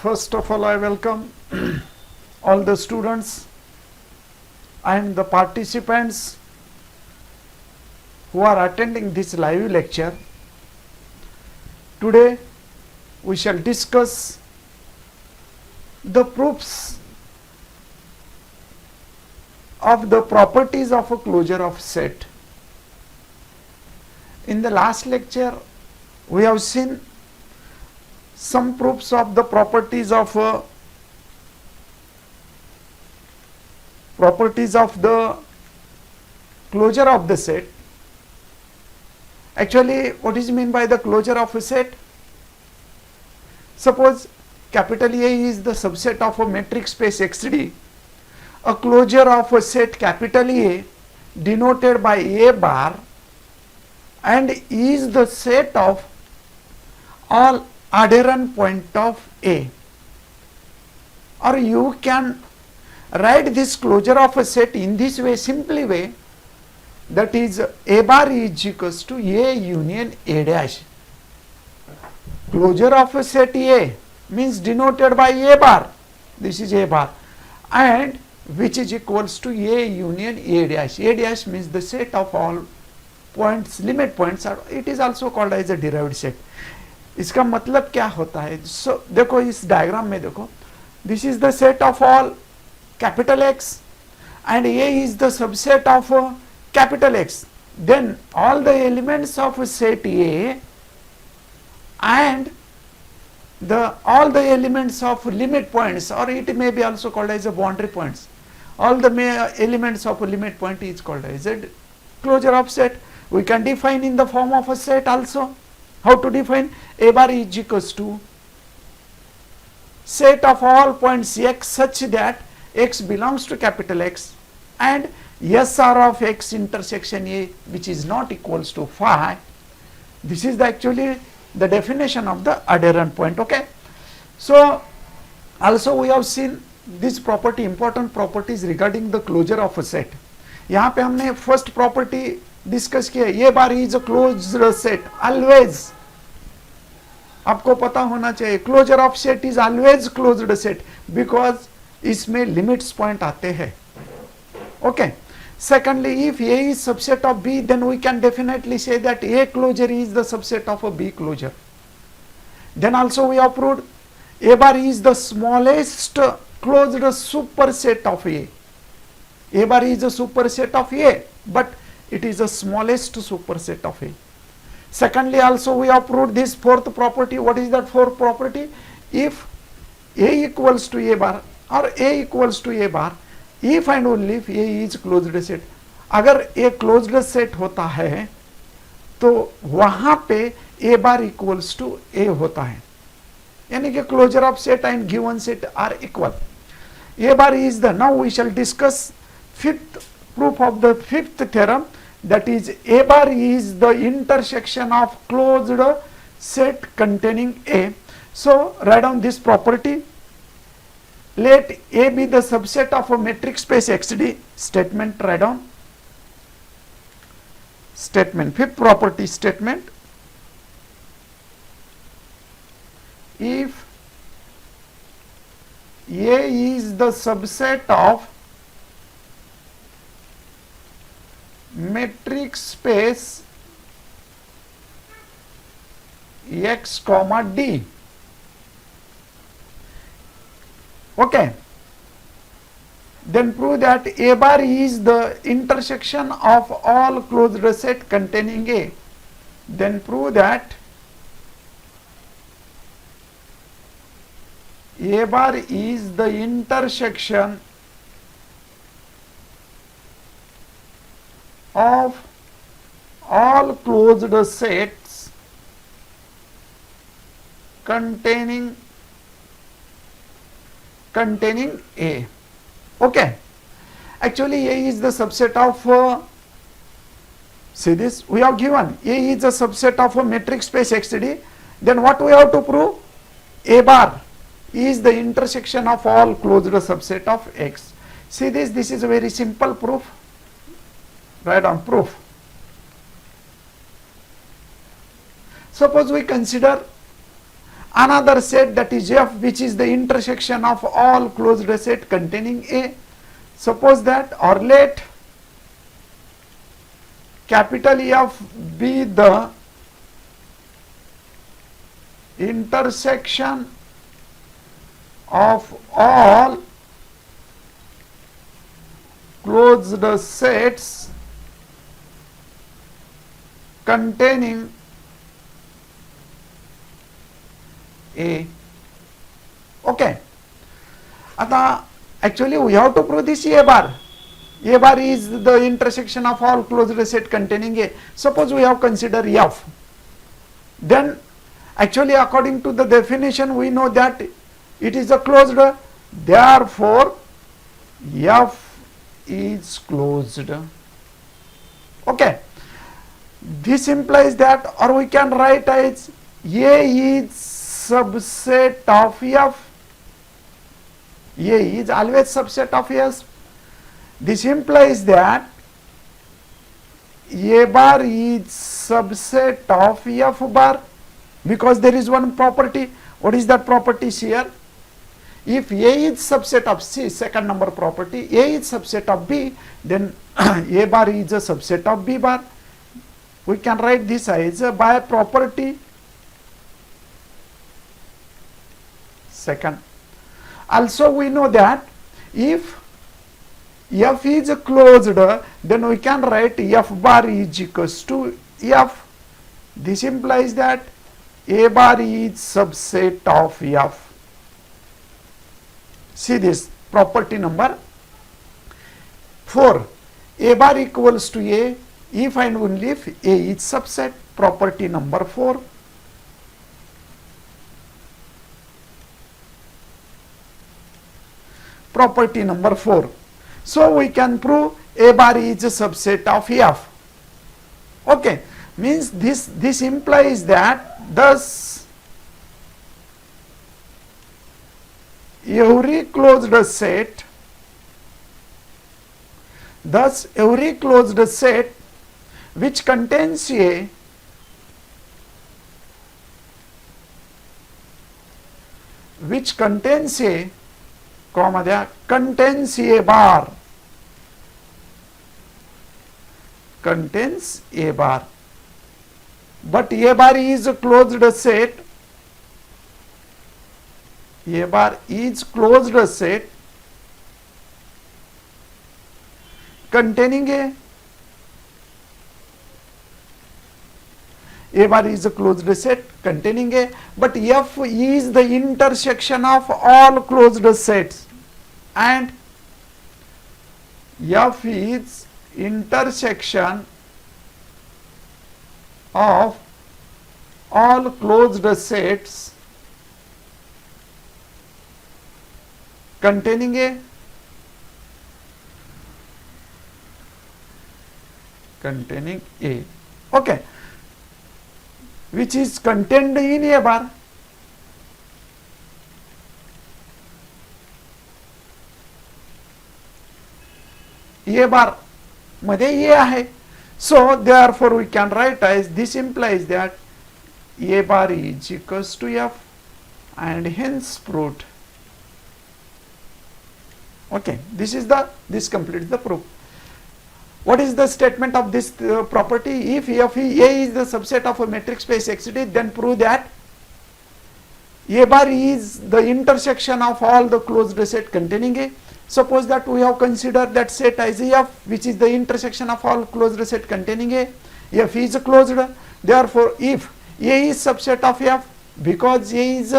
First of all, I welcome all the students and the participants who are attending this live lecture. Today we shall discuss the proofs of the properties of a closure of set. In the last lecture we have seen some proofs of the properties of the closure of the set. Actually, what is meant by the closure of a set? Suppose capital A is the subset of a metric space XD. A closure of a set capital A denoted by A bar and is the set of all adherent point of A. Or you can write this closure of a set in this way, simply way, that is A bar is equals to A union A dash. Closure of a set A means denoted by A bar, this is A bar, and which is equals to A union A dash. A dash means the set of all points, limit points, or it is also called as a derived set. इसका मतलब क्या होता है? देखो इस diagram में देखो, this is the set of all capital X and A is the subset of capital X. Then all the elements of set A and all the elements of limit points, or it may be also called as a boundary points, all the elements of a limit point is called as a closure of set. We can define in the form of a set also. How to define? A bar is equals to set of all points x such that x belongs to capital X and SR of x intersection A which is not equals to phi. This is actually the definition of the adherent point. Okay, so also we have seen this property, important properties regarding the closure of a set. यहाँ पे हमने first property discuss किया, ये bar is a closed set. Always आपको पता होना चाहिए closure of set is always closed set because इसमें लिमिट्स पॉइंट आते हैं. Okay, secondly, if A is subset of B, then we can definitely say that A closure is the subset of a B closure. Then also we have proved A bar is the smallest closed superset of A. A bar is a superset of A, but it is the smallest superset of A. Secondly, also we have proved this fourth property. What is that fourth property? If A equals to A bar or A equals to A bar, if and only if A is closed set. अगर A closed set होता है तो वहां पे A bar equals to A होता है, यानी कि closure of set and given set are equal. A bar is the, now we shall discuss fifth proof of the fifth theorem, that is A bar is the intersection of closed set containing A. So write down this property. Let A be the subset of a metric space XD. Statement, write down. Statement, fifth property statement. If A is the subset of metric space X comma D. Okay, then prove that A bar is the intersection of all closed set containing A. Then prove that A bar is the intersection of all closed sets containing A. Okay, actually A is the subset of see this, we have given A is a subset of a metric space XD. Then what we have to prove? A bar is the intersection of all closed subset of X. See this, this is a very simple proof. Write down proof. Suppose we consider another set, that is F, which is the intersection of all closed set containing A. Suppose that, or let capital F be the intersection of all closed sets containing A. Okay. आता actually we have to prove this A bar. A bar is the intersection of all closed set containing A. Suppose we have considered F. Then actually according to the definition we know that it is a closed, therefore F is closed. Okay. This implies that, or we can write as A is subset of F. A is always subset of S. This implies that A bar is subset of F bar, because there is one property. What is that property here? If A is subset of C, second number property, A is subset of B, then A bar is a subset of B bar. We can write this as by property second. Also we know that if F is closed, then we can write F bar is equals to F. This implies that A bar is subset of F. See this property number 4. A bar equals to A if and only if A is subset. Property number 4. Property number 4. So we can prove A bar is a subset of F. Okay, means this implies that thus every closed set which contains A comma there contains A bar, but A bar is a closed set. A bar is closed set containing A. A bar is a closed set containing A, but F is the intersection of all closed sets, and F is intersection of all closed sets containing A. Okay, which is contained in A bar. A bar मध्ये A आहे. So therefore we can write as this implies that A bar is equals to F, and hence proved. Okay, this completes the proof. What is the statement of this property? If A is the subset of a metric space XD, then prove that A bar is the intersection of all the closed set containing A. Suppose that we have considered that set as F, which is the intersection of all closed set containing A. F is closed, therefore if A is subset of F, because A is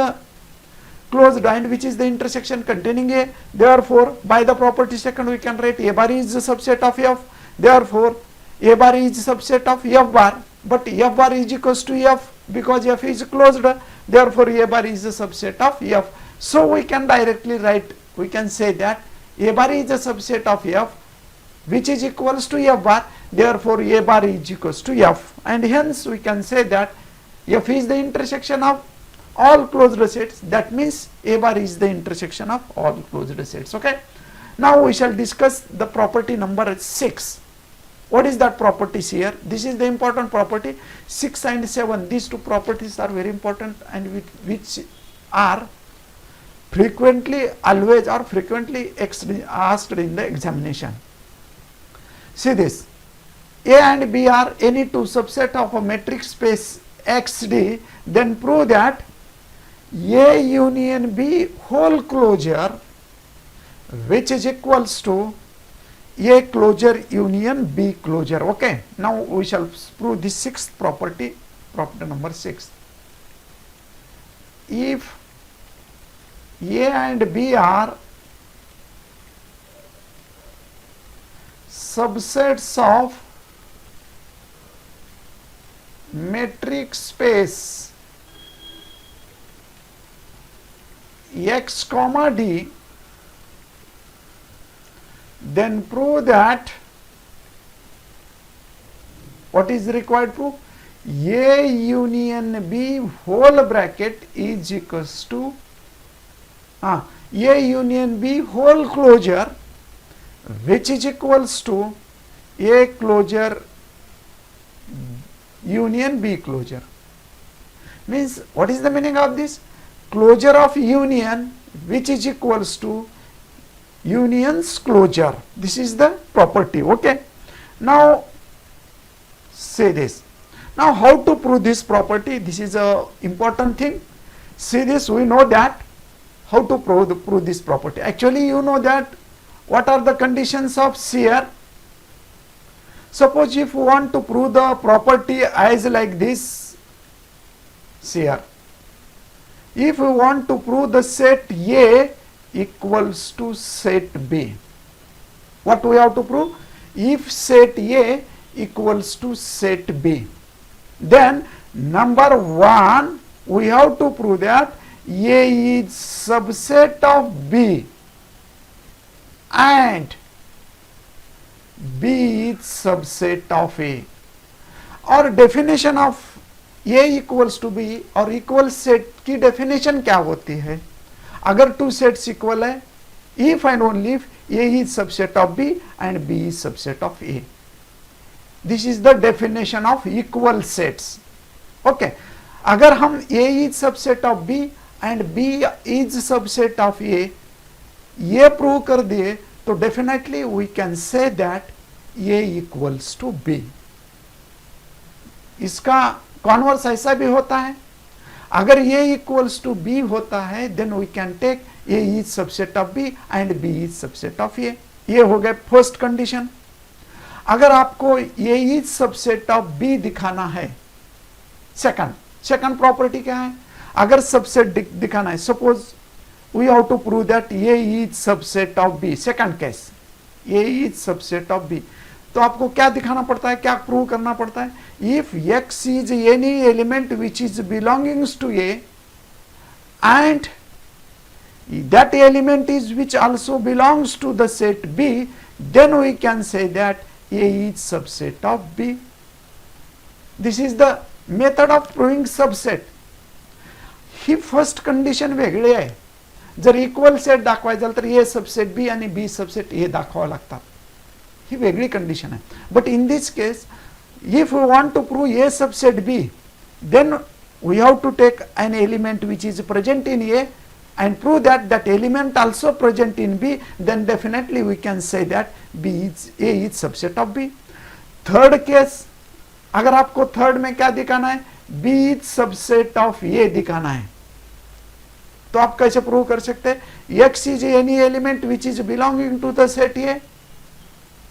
closed and which is the intersection containing A, therefore by the property second we can write A bar is the subset of F, therefore A bar is subset of F bar, but F bar is equals to F because F is closed, therefore A bar is a subset of F. So we can directly write, we can say that A bar is a subset of F which is equals to F bar, therefore A bar is equals to F, and hence we can say that F is the intersection of all closed sets. That means A bar is the intersection of all closed sets. Okay, now we shall discuss the property number 6. What is that properties here? This is the important property. 6 and 7, these two properties are very important and which are frequently, always or frequently asked in the examination. See this, A and B are any two subset of a metric space XD, then prove that A union B whole closure, which is equals to A closure union B closure. Okay, now we shall prove the sixth property, property number 6. If A and B are subsets of metric space X comma D, then prove that, what is required proof? A union B whole bracket is equals to A union B whole closure, which is equals to A closure union B closure. Means, what is the meaning of this? Closure of union which is equals to union's closure. This is the property. Okay. Now say this. Now how to prove this property? This is a important thing. See this, we know that how to prove this property. Actually you know that what are the conditions of shear. Suppose if you want to prove the property as like this shear, if you want to prove the set A equals to set B, what we have to prove? If set A equals to set B, then number 1 we have to prove that A is subset of B and B is subset of A. और definition of A equals to B और equal set की definition क्या होती है? अगर two sets equal है, if and only if A is subset of B and B is subset of A. This is the definition of equal sets. Okay. अगर हम A is subset of B and B is subset of A ये prove कर दिए तो definitely we can say that A equals to B. इसका converse ऐसा भी होता है, अगर A equals to B होता है then we can take A is subset of B and B is subset of A. ये हो गए फर्स्ट कंडीशन. अगर आपको A is subset of B दिखाना है, सेकंड प्रॉपर्टी क्या है? अगर सबसेट दिखाना है, suppose we have to prove that A is subset of B. Second case A is subset of B, तो आपको क्या दिखाना पड़ता है, क्या प्रूव करना पड़ता है? If X is any element which is belongs to A and that element is which also belongs to the set B, then we can say that A is subset of B. This is the method of proving subset. He first condition वेगळी आहे. जर equal set दाखवायचं झालं तर A subset B आणि B subset A दाखवावं लागतात. ही वेगळी कंडिशन आहे. But in this case if we want to prove A subset B, then we have to take an element which is present in A and prove that that element also present in B, then definitely we can say that A is subset of B. Third case, अगर आपको third में क्या दिखाना है? B is subset of A दिखाना है, तो आप कैसे प्रूव कर सकते हैं? X is any element which is belonging to the set A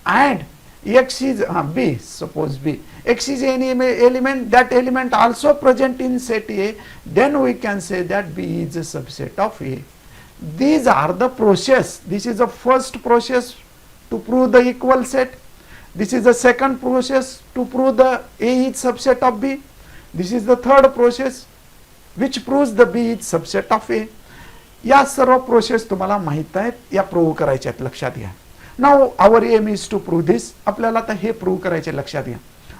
and X is B, suppose B. X is any element, that element also present in set A, then we can say that B is a subset of A. These are the process. This is the first process to prove the equal set. This is the second process to prove the A is subset of B. This is the third process which proves the B is subset of A. या सर्व process तुम्हाला माहित आहेत, या prove करायच्या आहेत, लक्षात घ्या. Now our aim is to prove this. आपल्याला आता हे प्रूव्ह करायचे, लक्षात घ्या.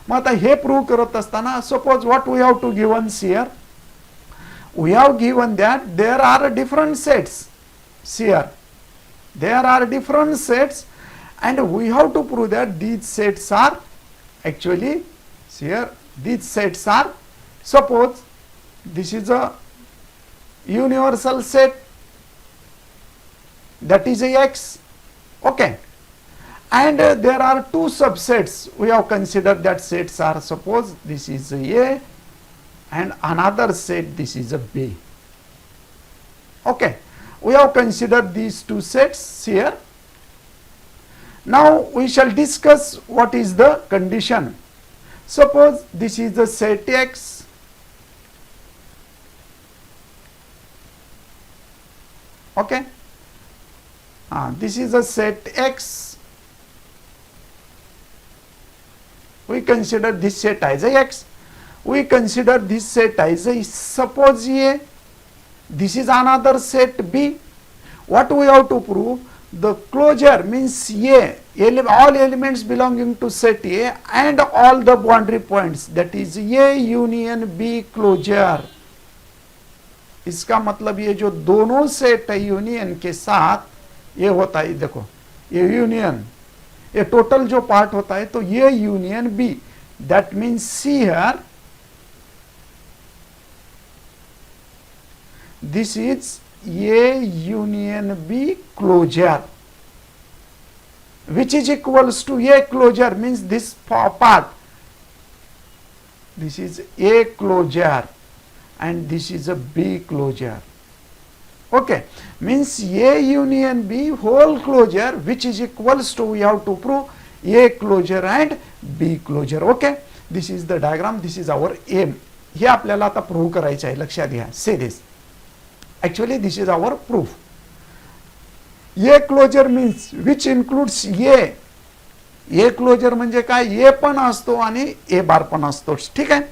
मग आता हे प्रूव्ह करत असताना suppose what we have to given here, we have given that there are different sets here, there are different sets and we have to prove that these sets are Actually, here these sets are, suppose this is a universal set, that is a X, okay, and there are two subsets. We have considered that sets are, suppose this is A and another set, this is a B. Okay, we have considered these two sets here. Now we shall discuss what is the condition. Suppose this is the set X, okay, this is a set X. We consider this set as a X. We consider this set as a, suppose A. This is another set B. What we have to prove? The closure means A, all elements belonging to set A and all the boundary points, that is A union B closure. इसका मतलब ये जो दोनों set है union के साथ ये होता है, देखो ये यूनियन, ये टोटल जो पार्ट होता है, तो ये union B, that means see here this is A union B closure, which is equals to A closure, means this part, this is A closure and this is a B closure. Okay, means A union B whole closure, which is equals to, we have to prove A closure and B closure. Okay, this is the diagram, this is our aim. हे आपल्याला आता prove करायचं आहे, लक्षात घ्या. से this actually this is our proof. A closure means which includes A. A closure म्हणजे काय, A पण असतो आणि A बार पण असतो, ठीक आहे.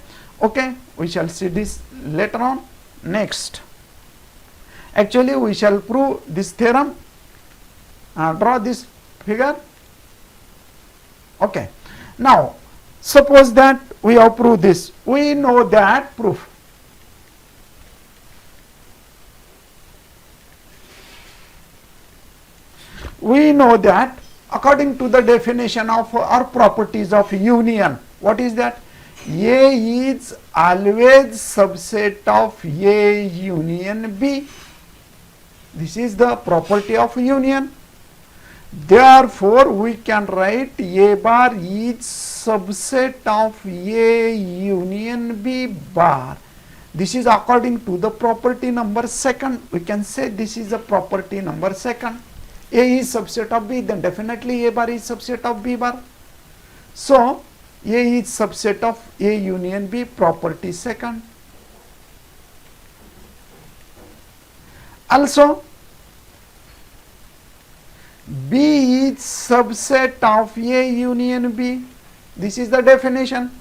Okay, we shall see this later on. Next, actually we shall prove this theorem. Draw this figure. Okay, now suppose that we have proved this. We know that proof. We know that according to the definition of or properties of union, what is that? A is always subset of A union B. This is the property of union. Therefore, we can write A bar is subset of A union B bar. This is according to the property number second. We can say this is a property number second. A is subset of B, then definitely A bar is subset of B bar. So, A is subset of A union B, property second. Also, B is subset of A union B. This is the definition.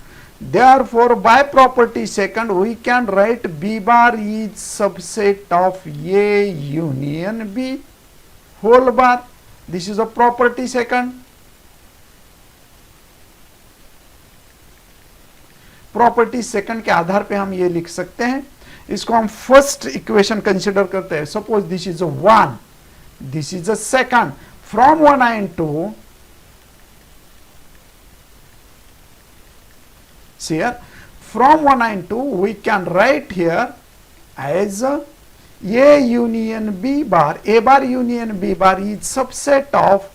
Therefore, by property second, we can write B bar is subset of A union B whole bar. This is a property second. Property second के आधार पे हम ये लिख सकते हैं. इसको हम first equation consider करते हैं. Suppose this is a 1, this is a second. From 1 and 2, see here, from 1 and 2 we can write here as A union B bar, A bar union B bar is subset of,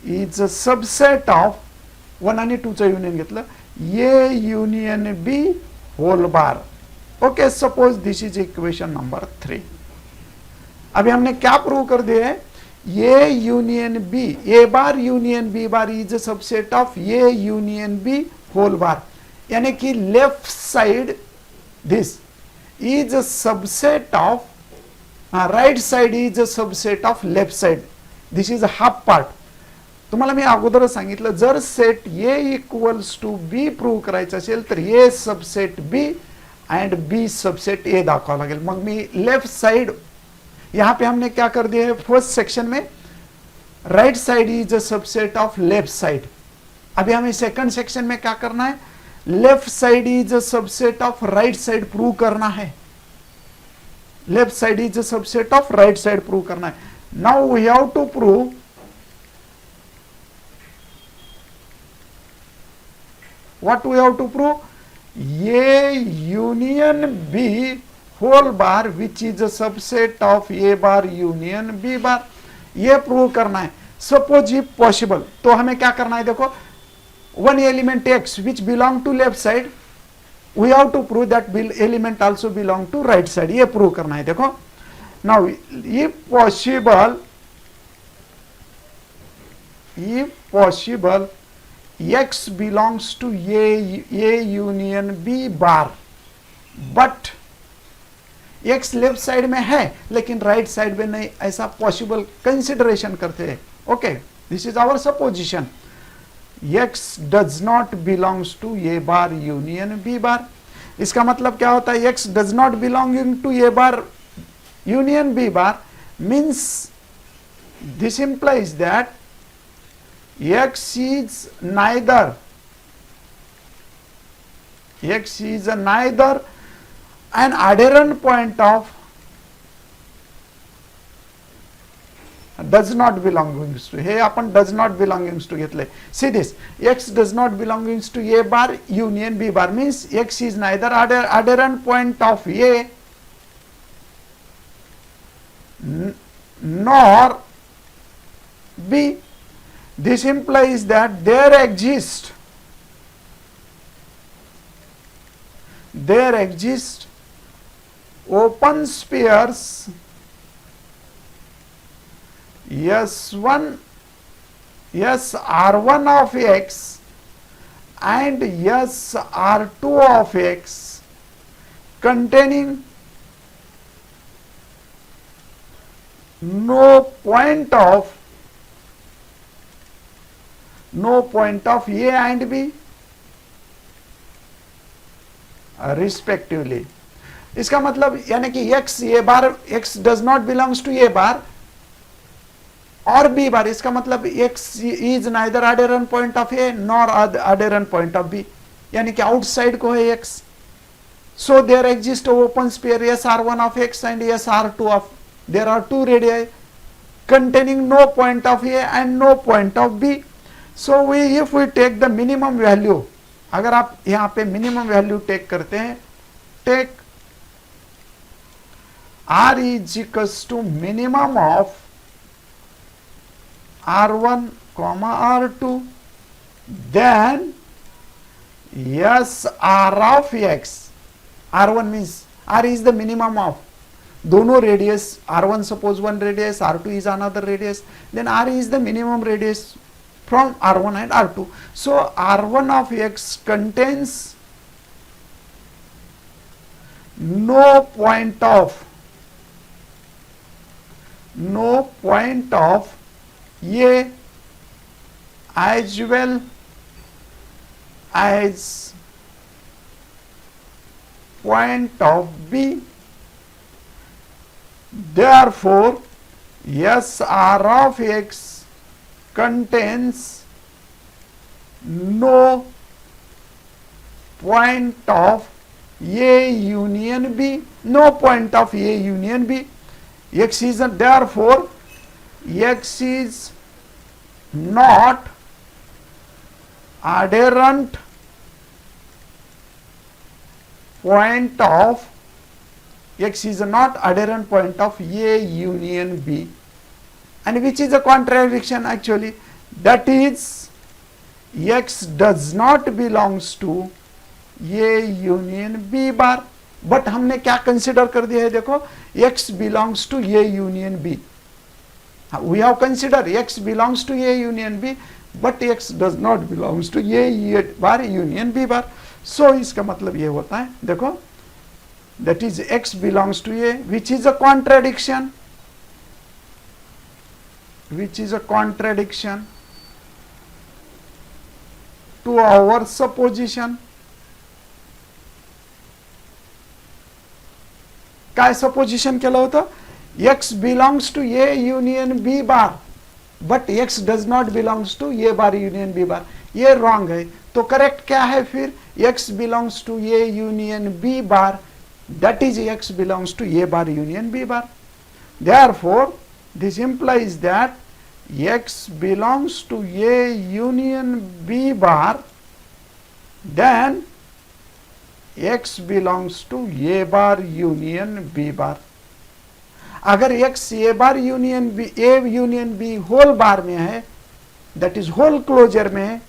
is a subset of 1 आणि 2 चं union घेतलं, A union B whole bar. Okay, suppose this is equation number 3. अभी हमने क्या prove कर दिया है? A union B, A bar union B bar is a subset of A union B whole bar. यानी कि left side this is a subset of right side is a subset of left side. This is a half part. तुम्हाला मी अगोदर सांगितलं, जर set A equals to B prove करायचं असेल तर A subset B and B subset A दाखवावं लागेल. मग मी left side, यहाँ पे हमने क्या कर दिया है, फर्स्ट सेक्शन में right side is a subset of left side. अभी हमें सेकंड सेक्शन में क्या करना है, left side is a subset of right side prove करना है. Left side is a subset of right side prove करना है. Now we have to prove what we have to prove? A union B whole bar which is a subset of A bar union B bar, ये prove करना है. Suppose if possible, तो हमें क्या करना है, देखो one element x which belong to left side, we have to prove that element also belong to right side, ये प्रूव करना है. देखो now if possible x belongs to A union B bar, but x left side में है लेकिन right side में नहीं, ऐसा पॉसिबल कंसिडरेशन करते हैं. Okay, this is our supposition. x does not belongs to A bar union B bar. इसका मतलब क्या होता है? x does not belonging to A bar union B bar means this implies that x is neither an adherent point of does not belongs to, हे आपण does not belongs to घेतले. See this, x does not belongs to A bar union B bar means x is neither adherent point of A nor B. This implies that there exist open spheres S1 SR1 of x and SR2 of x containing no point of A and B respectively. इसका मतलब यानी कि x A bar x does not belongs to A बार और B बार, इसका मतलब x is neither adherent point of A nor adherent point of B, यानी कि outside को है x. So there exists a open sphere SR1 of x and SR2 of, there are two radii containing no point of A and no point of B. So if we take the minimum value, अगर आप यहाँ पे minimum value take करते हैं, take R is equals to minimum of R1 comma R2, then SR of x, R1 means R is the minimum of दोनों radius, R1 suppose one radius, R2 is another radius, then R is the minimum radius from R1 and R2. So R1 of x contains no point of A as well as point of B. Therefore SR of x contains no point of A union B, no point of A union B. X is therefore x is not adherent point of, x is not adherent point of A union B, and which is a contradiction actually. That is x does not belongs to A union B bar. But हमने क्या consider कर दिया है? देखो x belongs to A union B. We have consider x belongs to A union B, but x does not belongs to A bar union B bar. So इसका मतलब ये होता है, देखो that is x belongs to A, which is a contradiction, to our supposition. काय supposition केलं होतं? x belongs to A union B bar, but x does not belongs to A bar union B bar. ये wrong है. तो correct क्या है फिर? x belongs to A union B bar, that is x belongs to A bar union B bar. Therefore this implies that x belongs to A union B bar then x belongs to A bar union B bar. अगर x A bar union B, A union B whole bar में है, that is whole closure में है,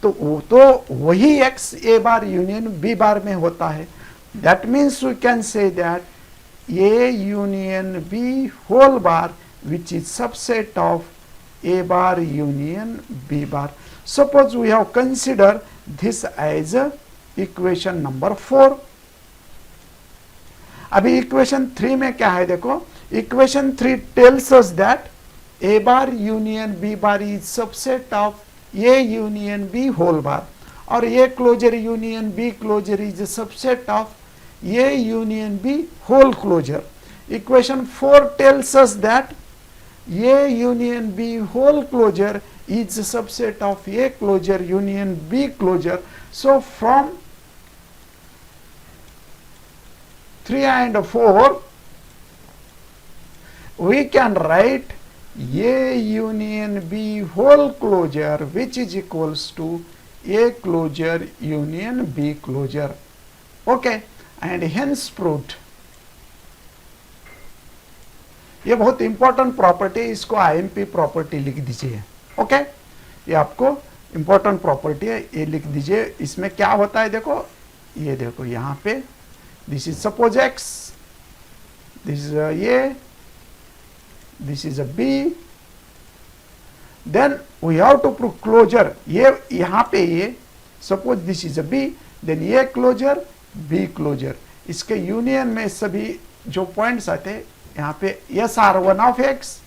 तो वही x A bar union B bar में होता है. That means we can say that A union B whole bar, which is subset of A bar union B bar. Suppose we have considered this as equation number 4. अभी equation 3 में क्या है देखो, equation 3 tells us that A bar union B bar is subset of A union B whole bar, और A closure union B closure is a subset of A union B whole closure. Equation 4 tells us that A union B whole closure is a subset of A closure union B closure. So from 3 and 4 we can write A union B whole closure, which is equals to A closure union B closure. Okay, and hence proved. ये बहुत important property, इसको IMP property लिख दीजिए. Okay, ये आपको important property है, ये लिख दीजिए. इसमें क्या होता है देखो, ये देखो यहाँ पे, this is suppose x, this is a, this is a B, then we have to prove closure. ये यहाँ पे ये, suppose this is a B, then A closure B closure, इसके यूनियन में सभी जो पॉइंट्स आते हैं यहाँ पे yes R1 of X,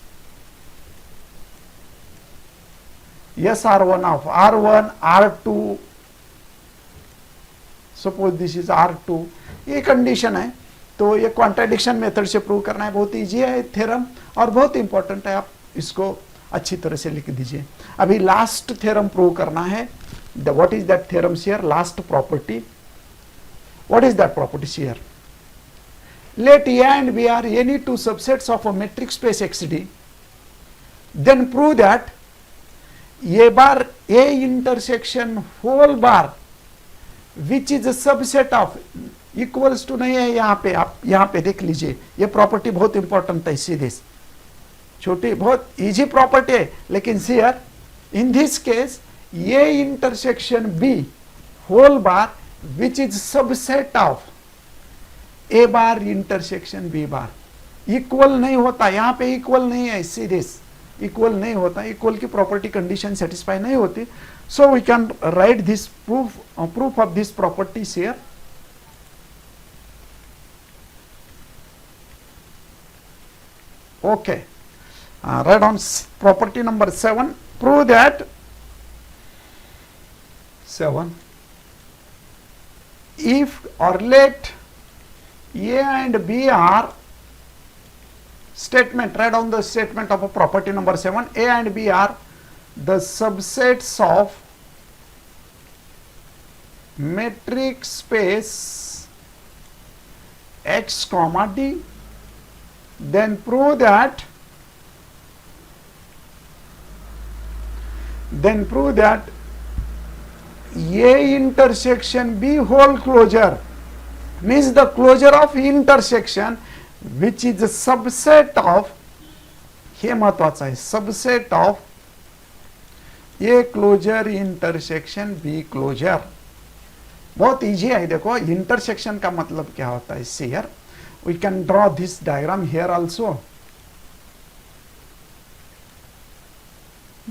yes R1 of R1, R2, suppose this is R2, ये कंडीशन है. तो ये कॉन्ट्राडिक्शन मेथड से प्रूव करना है, बहुत इजी है थ्योरम और बहुत इंपॉर्टेंट है, आप इसको अच्छी तरह से लिख दीजिए. अभी लास्ट थ्योरम प्रूव करना है. What is that theorem here, last property. What is that property here, let A and B are any two subsets of a metric space XD, then prove that A bar A intersection whole bar which is a subset of, equals to नहीं है यहाँ पे, आप यहाँ पे देख लीजिए, ये प्रॉपर्टी बहुत इंपॉर्टेंट है. सीधे छोटी बहुत इजी प्रॉपर्टी है, लेकिन हियर इन दिस केस ये intersection B whole bar which is subset of A bar intersection B bar, equal नहीं होता. यहाँ पे इक्वल नहीं है, सीरीज इक्वल नहीं होता, इक्वल की प्रॉपर्टी कंडीशन सेटिस्फाई नहीं होती. So we can write this proof of this properties here. Okay, write down property number 7. Prove that 7, if or let A and B are, statement, write down the statement of a property number 7. A and B are the subsets of metric space X comma D. Then prove that A intersection B whole closure means the closure of intersection which is a subset of, हे महत्वाचा है, subset of A closure intersection B closure. बहुत easy है. देखो intersection का मतलब क्या होता है. Here we can draw this diagram here also.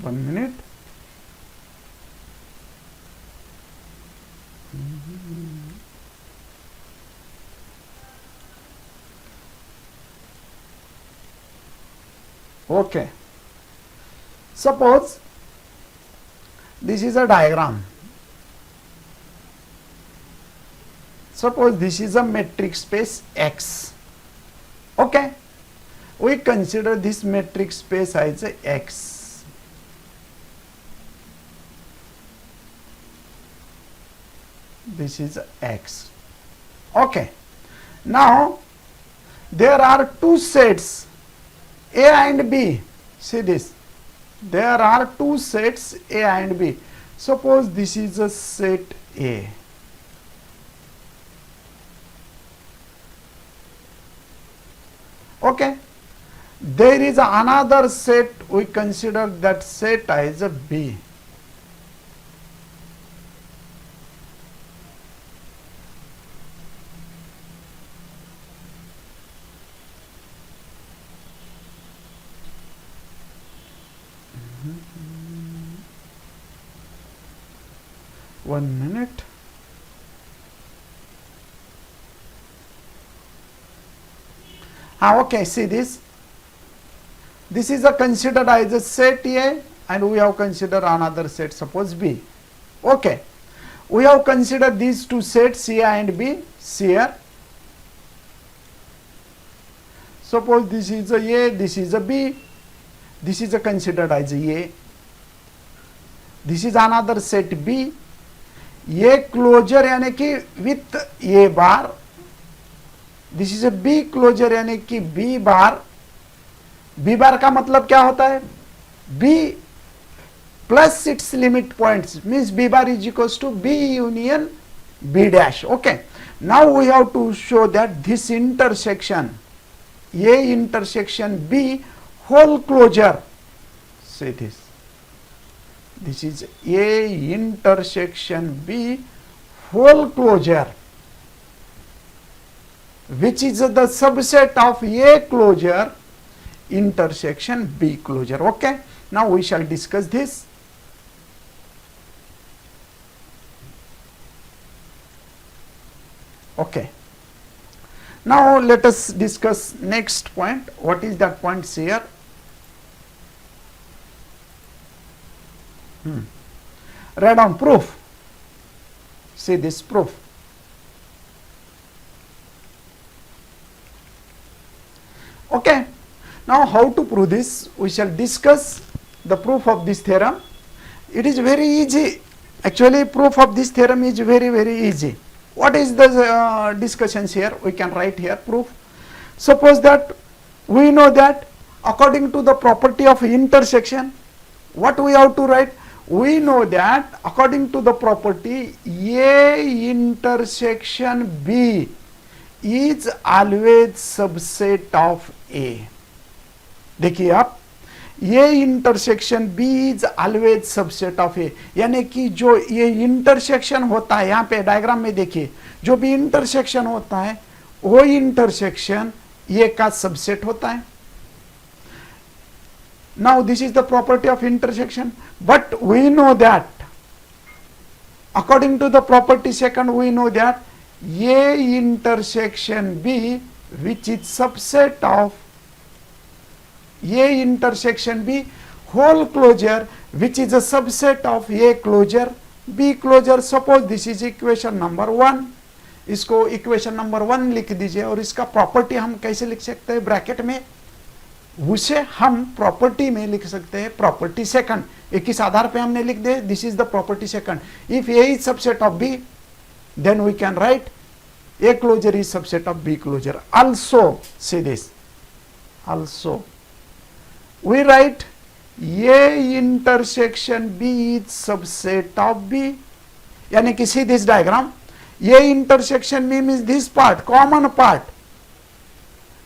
1 minute. Okay, suppose this is a diagram. Suppose this is a metric space X. Okay, we consider this metric space as a X. This is X. Okay, now there are two sets A and B. See this, there are two sets A and B. suppose this is a set A. Okay, there is another set, we consider that set as a B. One minute. Okay, see this. This is a considered as a set A, and we have considered another set, suppose B. Okay, we have considered these two sets A and B here. Suppose this is a A, this is a B. This is a considered as a A. This is another set B. A closure यानी कि with A bar. This is A be closer यानी कि B bar. B bar का मतलब क्या होता है? B plus it's limit points means B bar is equals to B union B dash. Okay, now we have to show that this intersection A intersection B whole closure. Say this is A intersection B whole closure, which is the subset of A closure intersection B closure. Okay, now we shall discuss this. Okay, now let us discuss next point. What is that point here? Write down proof. See this proof. Okay, now how to prove this? We shall discuss the proof of this theorem. It is very easy. Actually, proof of this theorem is very easy. What is the discussions here? We can write here proof. Suppose that we know that according to the property of intersection, what we have to write? We know that according to the property A intersection B is always subset of A. देखिए आप, ये intersection B is always subset of A, यानी कि जो ये intersection होता है, यहाँ पे डायग्राम में देखिए, जो भी इंटरसेक्शन होता है वो इंटरसेक्शन ये का सबसेट होता है. Now this is the property of intersection, but we know that according to the property second, we know that A intersection B, which is subset of A intersection B whole closure, which is a subset of A closure B closure. Suppose this is equation number 1. इसको equation number 1 लिख दीजिए, और इसका property हम कैसे लिख सकते हैं? ब्रैकेट में उसे हम प्रॉपर्टी में लिख सकते हैं प्रॉपर्टी सेकंड. एक इस आधार पे हमने लिख दे this is the property second. If A is subset of B, then we can write A closure is subset of B closure. Also see this, also we write A intersection B is subset of B. यानी कि see this diagram, A intersection B means this part, common part,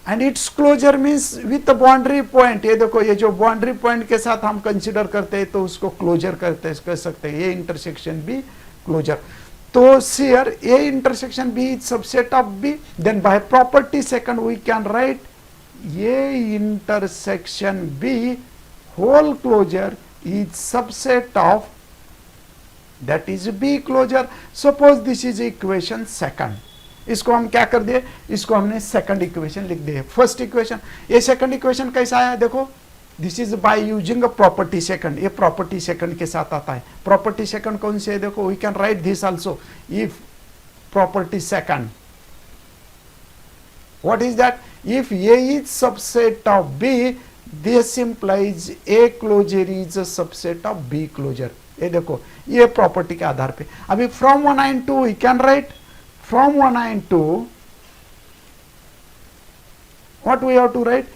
and its closure means with the boundary point. ये देखो, ये जो boundary point के साथ हम consider करते हैं तो उसको closure करते हैं, कह सकते हैं A intersection B closure. तो here A intersection B is subset of B. Then by property second we can write A intersection B whole closure is subset of that is B closure. Suppose this is equation second. इसको हम क्या कर दिए? इसको हमने second equation लिख दिए. First equation, ये सेकंड इक्वेशन कैसा आया? देखो, this is by using a property second. ये प्रॉपर्टी सेकंड के साथ आता है. प्रॉपर्टी सेकंड कौन सी है? देखो, we can write this also. If property second, what is that? If A is subset of B, this implies A closure is a subset of B closure. ये देखो, ये प्रॉपर्टी के आधार पे. अभी from 1 and 2 we can write, from 1 and 2 what we have to write?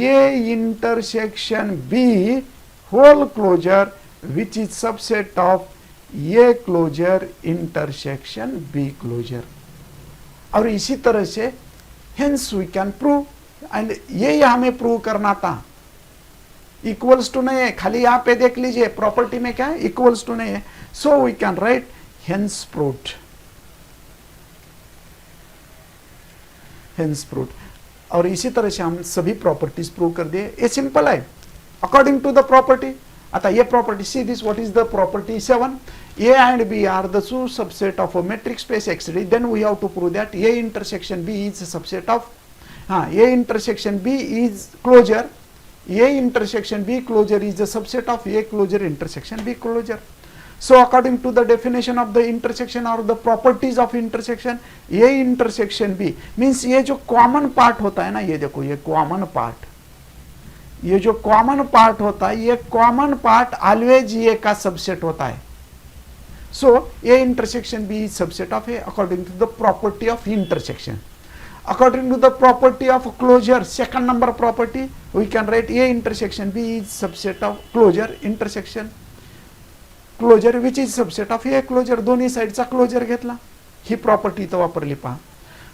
A intersection B whole closure which is subset of A closure intersection B closure. और इसी तरह से hence we can prove, and ये हमें prove करना था। Equals to नहीं है, खाली यहाँ पे देख लीजिए प्रॉपर्टी में क्या है, इक्वल्स टू नहीं है, so we can write hence proved, hence proved. और इसी तरह से हम सभी प्रॉपर्टीज प्रूव कर दिए। ये सिंपल है, अकॉर्डिंग टू द प्रॉपर्टी। आता ये property, see this, what is the property 7, A and B are the two subset of a metric space XD, then we have to prove that A intersection B is a subset of, A intersection B is closure, A intersection B closure is a subset of A closure intersection B closure. So according to the definition of the intersection or the properties of intersection, A intersection B means ये जो common part होता है ना, ये देखो ये common part, ये जो common part होता है, ये common part always A का subset होता है। So A intersection B is subset of A according to the property of intersection. According to the property of closure, second number property, we can write A intersection B is subset of closure intersection closure which is subset of A closure. दोन्ही साइडचा closure घेतला, ही property तो वापरली पहा।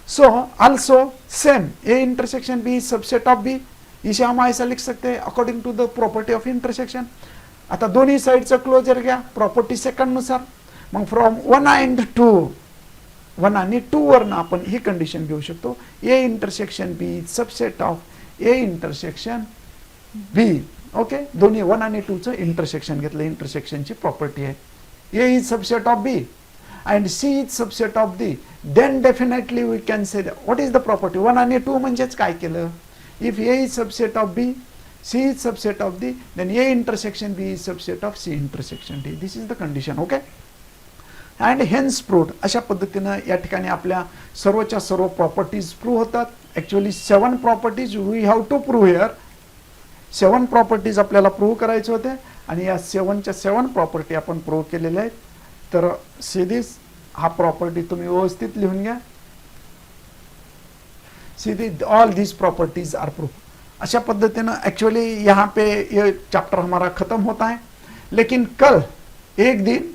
So also same, A intersection B is subset of B, इसे हम ऐसा लिख सकते हैं according to the property of intersection। आता दोन्ही साइडचा क्लोजर घ्या प्रॉपर्टी सेकंड नुसार, मग फ्रॉम 1 and 2, 1 आणि 2 वरनं आपण ही कंडिशन घेऊ शकतो, A intersection B is subset of A intersection B। Okay, दोन्ही 1 आणि 2 चं इंटरसेक्शन घेतलं, इंटरसेक्शनची प्रॉपर्टी आहे। A is subset of B and C is subset of D, then definitely we can say that what is the property 1 आणि 2 म्हणजेच काय केलं, if A is subset of B, C is subset of D, then A intersection B is subset of C intersection D. This is the condition, okay? And hence proved. अशा पद्धतीनं या ठिकाणी आपल्या सर्वच्या सर्व प्रॉपर्टीज प्रूव्ह होतात। Actually 7 properties we have to prove here, 7 properties आपल्याला prove करायचे होते आणि या 7च्या 7 प्रॉपर्टी आपण प्रूव्ह केलेल्या आहेत। तर सीधीच हा प्रॉपर्टी तुम्ही व्यवस्थित लिहून घ्या, सीधी all these properties are prove. अच्छा पद्धतिनं एक्चुअली यहाँ पे ये चैप्टर हमारा खत्म होता है, लेकिन कल एक दिन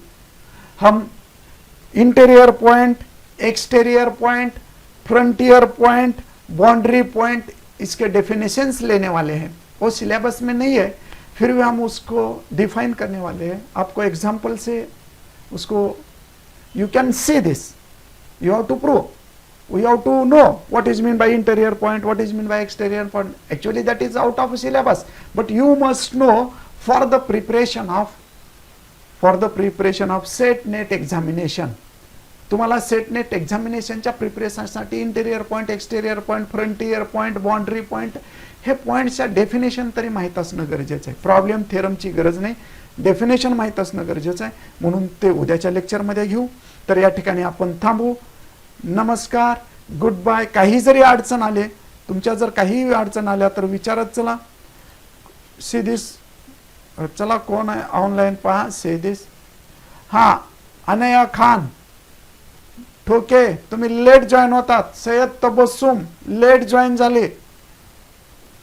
हम interior point, exterior point, frontier point, boundary point, इसके डेफिनेशंस लेने वाले हैं। वो सिलेबस में नहीं है, फिर भी हम उसको डिफाइन करने वाले हैं। आपको एग्जाम्पल से उसको you can see this, you have to prove, we have to know what is mean by interior point, what is mean by exterior point. Actually that is out of syllabus, but you must know for the preparation of set net examination. तुम्हाला set net एक्झामिनेशनच्या प्रिपरेशनसाठी interior point, exterior point, frontier point, boundary point हे पॉइंटच्या definition तरी माहीत असणं गरजेचं आहे। प्रॉब्लेम थेरमची गरज नाही, डेफिनेशन माहीत असणं गरजेचं आहे, म्हणून ते उद्याच्या लेक्चरमध्ये घेऊ। तर या ठिकाणी आपण थांबू। नमस्कार, गुड बाय। काही जरी अडचण आले, तुमच्या जर काही अडचण आल्या तर विचारत चला। सी दिस, चला कोण आहे ऑनलाईन पहा, सी दिस, हां अनया खान ठोके, तुम्ही लेट जॉईन होतात। सय्यद तबस्सुम लेट जॉईन झाले,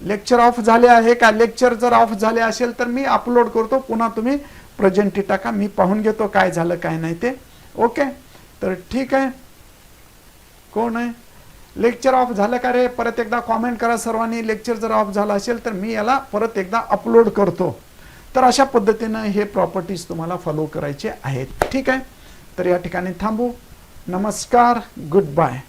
लेक्चर ऑफ झाले आहे का? लेक्चर जर ऑफ झाले असेल तर मी अपलोड करतो, पुन्हा तुम्ही प्रेझेंटी टाका, मी पाहून घेतो काय झालं काय नाही ते। ओके, तर ठीक आहे। कोण आहे? लेक्चर ऑफ झालं का रे? परत एकदा कॉमेंट करा सर्वांनी। लेक्चर जर ऑफ झाला असेल तर मी याला परत एकदा अपलोड करतो। तर अशा पद्धतीनं हे प्रॉपर्टीज तुम्हाला फॉलो करायचे आहेत, ठीक आहे। तर या ठिकाणी थांबू। नमस्कार, गुड बाय।